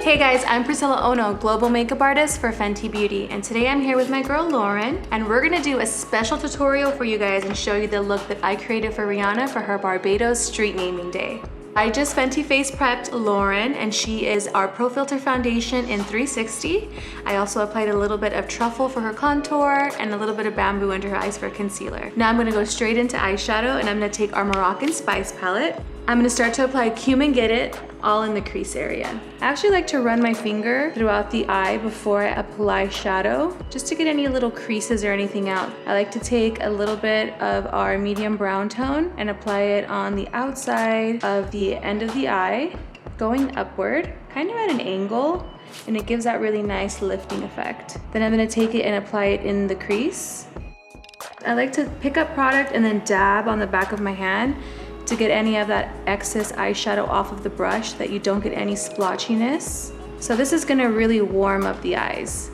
Hey guys, I'm Priscilla Ono, global makeup artist for Fenty Beauty, and today I'm here with my girl Lauren, and we're gonna do a special tutorial for you guys and show you the look that I created for Rihanna for her Barbados street naming day. I just Fenty face prepped Lauren, and she is our Pro Filter foundation in 360. I also applied a little bit of truffle for her contour and a little bit of bamboo under her eyes for concealer. Now I'm gonna go straight into eyeshadow, and I'm gonna take our Moroccan Spice palette. I'm gonna start to apply Cumin Get It all in the crease area. I actually like to run my finger throughout the eye before I apply shadow, just to get any little creases or anything out. I like to take a little bit of our medium brown tone and apply it on the outside of the end of the eye, going upward, kind of at an angle, and it gives that really nice lifting effect. Then I'm gonna take it and apply it in the crease. I like to pick up product and then dab on the back of my hand to get any of that excess eyeshadow off of the brush, that you don't get any splotchiness. So this is gonna really warm up the eyes.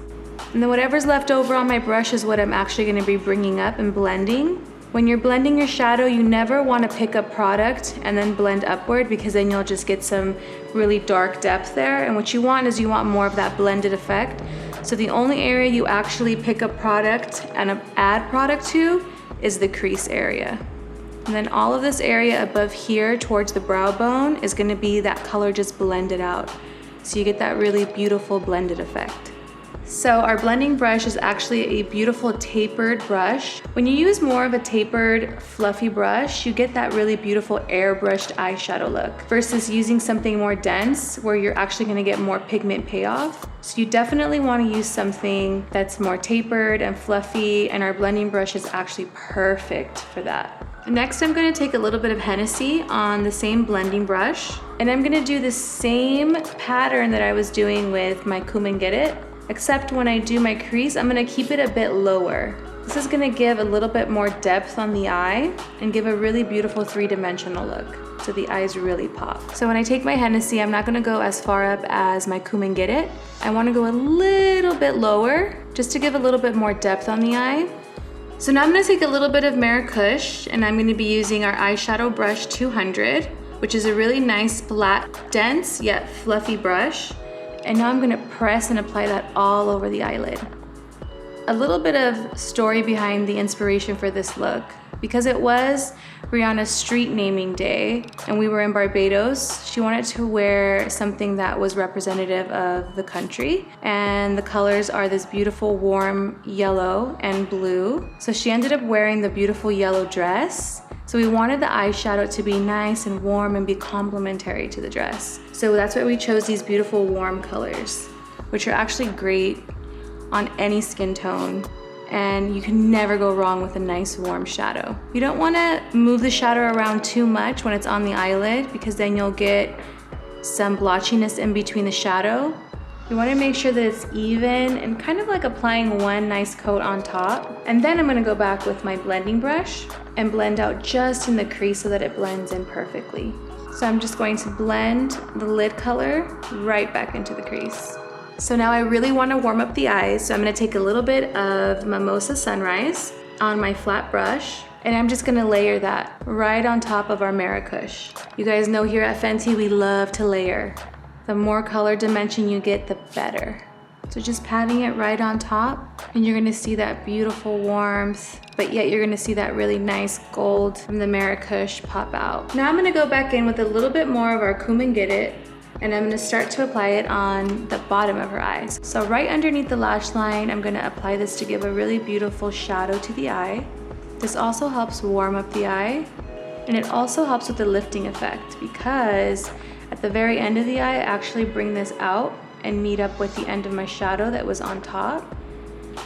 And then whatever's left over on my brush is what I'm actually gonna be bringing up and blending. When you're blending your shadow, you never wanna pick up product and then blend upward, because then you'll just get some really dark depth there. And what you want is you want more of that blended effect. So the only area you actually pick up product and add product to is the crease area. And then all of this area above here towards the brow bone is gonna be that color just blended out. So you get that really beautiful blended effect. So our blending brush is actually a beautiful tapered brush. When you use more of a tapered, fluffy brush, you get that really beautiful airbrushed eyeshadow look versus using something more dense where you're actually gonna get more pigment payoff. So you definitely wanna use something that's more tapered and fluffy, and our blending brush is actually perfect for that. Next, I'm gonna take a little bit of Hennessy on the same blending brush, and I'm gonna do the same pattern that I was doing with my Cumin Get It, except when I do my crease, I'm gonna keep it a bit lower. This is gonna give a little bit more depth on the eye and give a really beautiful three-dimensional look, so the eyes really pop. So when I take my Hennessy, I'm not gonna go as far up as my Cumin Get It. I wanna go a little bit lower, just to give a little bit more depth on the eye. So now I'm gonna take a little bit of MOROCCAN, and I'm gonna be using our eyeshadow brush 200, which is a really nice, flat, dense, yet fluffy brush. And now I'm gonna press and apply that all over the eyelid. A little bit of story behind the inspiration for this look. Because it was Rihanna's street naming day and we were in Barbados, she wanted to wear something that was representative of the country. And the colors are this beautiful warm yellow and blue. So she ended up wearing the beautiful yellow dress. So we wanted the eyeshadow to be nice and warm and be complementary to the dress. So that's why we chose these beautiful warm colors, which are actually great on any skin tone. And you can never go wrong with a nice warm shadow. You don't wanna move the shadow around too much when it's on the eyelid, because then you'll get some blotchiness in between the shadow. You wanna make sure that it's even and kind of like applying one nice coat on top. And then I'm gonna go back with my blending brush and blend out just in the crease so that it blends in perfectly. So I'm just going to blend the lid color right back into the crease. So now I really want to warm up the eyes, so I'm going to take a little bit of Mimosa Sunrise on my flat brush, and I'm just going to layer that right on top of our MOROCCAN. You guys know here at Fenty we love to layer. The more color dimension you get, the better. So just patting it right on top, and you're going to see that beautiful warmth, but yet you're going to see that really nice gold from the MOROCCAN pop out. Now I'm going to go back in with a little bit more of our Cumin Get It, and I'm gonna start to apply it on the bottom of her eyes. So right underneath the lash line, I'm gonna apply this to give a really beautiful shadow to the eye. This also helps warm up the eye, and it also helps with the lifting effect, because at the very end of the eye, I actually bring this out and meet up with the end of my shadow that was on top,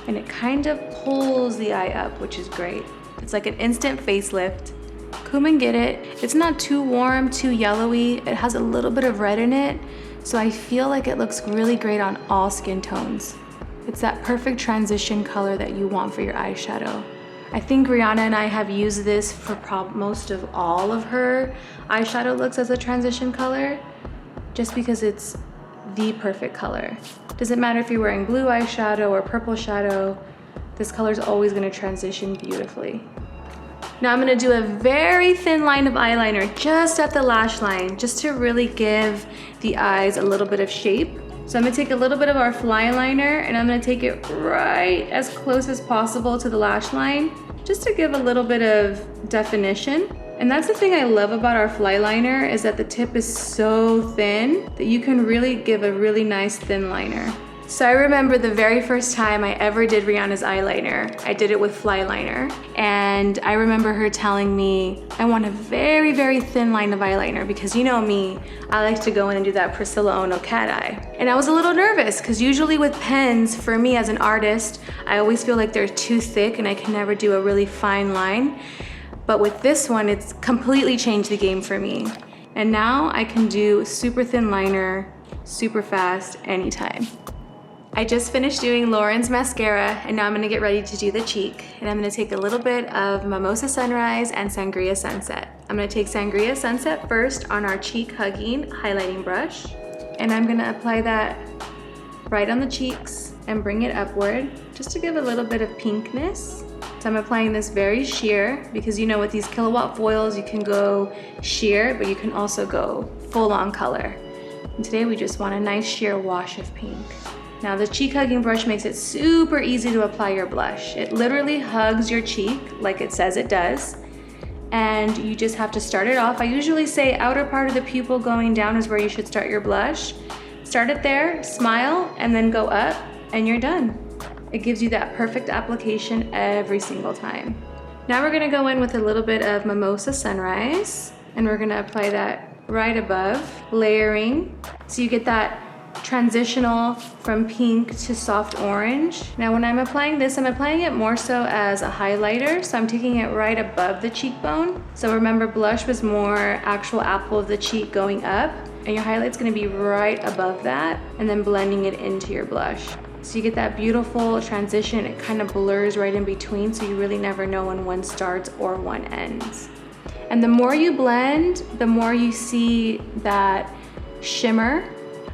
and it kind of pulls the eye up, which is great. It's like an instant facelift. Cumin Get It, it's not too warm, too yellowy. It has a little bit of red in it, so I feel like it looks really great on all skin tones. It's that perfect transition color that you want for your eyeshadow. I think Rihanna and I have used this for most of all of her eyeshadow looks as a transition color, just because it's the perfect color. Doesn't matter if you're wearing blue eyeshadow or purple shadow, this color is always gonna transition beautifully. Now I'm gonna do a very thin line of eyeliner just at the lash line, just to really give the eyes a little bit of shape. So I'm gonna take a little bit of our fly liner and I'm gonna take it right as close as possible to the lash line, just to give a little bit of definition. And that's the thing I love about our fly liner, is that the tip is so thin that you can really give a really nice thin liner. So I remember the very first time I ever did Rihanna's eyeliner, I did it with fly liner. And I remember her telling me, I want a very, very thin line of eyeliner, because you know me, I like to go in and do that Priscilla Ono cat eye. And I was a little nervous, because usually with pens, for me as an artist, I always feel like they're too thick and I can never do a really fine line. But with this one, it's completely changed the game for me. And now I can do super thin liner, super fast, anytime. I just finished doing Lauren's mascara, and now I'm gonna get ready to do the cheek. And I'm gonna take a little bit of Mimosa Sunrise and Sangria Sunset. I'm gonna take Sangria Sunset first on our cheek hugging highlighting brush. And I'm gonna apply that right on the cheeks and bring it upward, just to give a little bit of pinkness. So I'm applying this very sheer, because you know with these Killawatt foils, you can go sheer, but you can also go full on color. And today we just want a nice sheer wash of pink. Now the cheek hugging brush makes it super easy to apply your blush. It literally hugs your cheek like it says it does. And you just have to start it off. I usually say outer part of the pupil going down is where you should start your blush. Start it there, smile, and then go up, and you're done. It gives you that perfect application every single time. Now we're gonna go in with a little bit of Mimosa Sunrise, and we're gonna apply that right above, layering, so you get that transitional from pink to soft orange. Now when I'm applying this, I'm applying it more so as a highlighter, so I'm taking it right above the cheekbone. So remember, blush was more actual apple of the cheek going up, and your highlight's gonna be right above that, and then blending it into your blush. So you get that beautiful transition. It kind of blurs right in between, so you really never know when one starts or one ends. And the more you blend, the more you see that shimmer.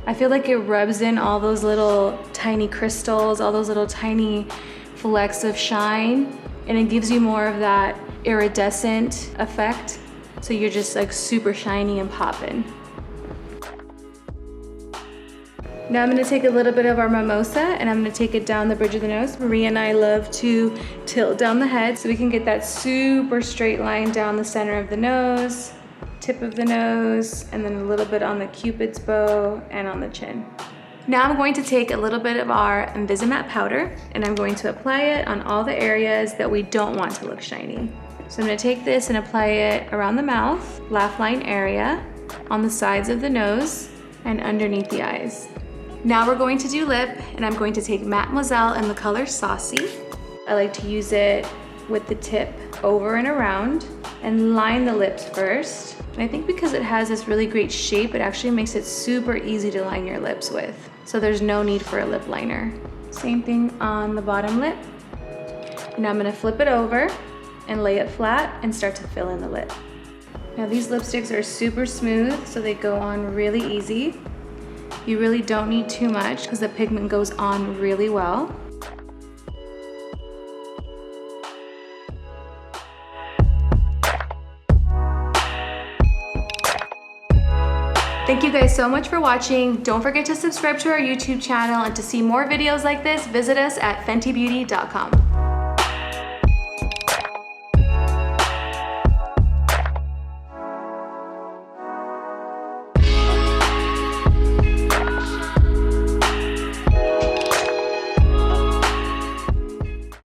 I feel like it rubs in all those little tiny crystals, all those little tiny flecks of shine, and it gives you more of that iridescent effect. So you're just like super shiny and popping. Now I'm gonna take a little bit of our Mimosa and I'm gonna take it down the bridge of the nose. Maria and I love to tilt down the head so we can get that super straight line down the center of the nose, tip of the nose, and then a little bit on the Cupid's bow and on the chin. Now I'm going to take a little bit of our INVISIMATTE powder and I'm going to apply it on all the areas that we don't want to look shiny. So I'm gonna take this and apply it around the mouth, laugh line area, on the sides of the nose, and underneath the eyes. Now we're going to do lip, and I'm going to take Mademoiselle in the color Saucy. I like to use it with the tip over and around and line the lips first. And I think because it has this really great shape, it actually makes it super easy to line your lips with. So there's no need for a lip liner. Same thing on the bottom lip. And now I'm gonna flip it over and lay it flat and start to fill in the lip. Now these lipsticks are super smooth, so they go on really easy. You really don't need too much because the pigment goes on really well. Thank you guys so much for watching. Don't forget to subscribe to our YouTube channel, and to see more videos like this, visit us at fentybeauty.com.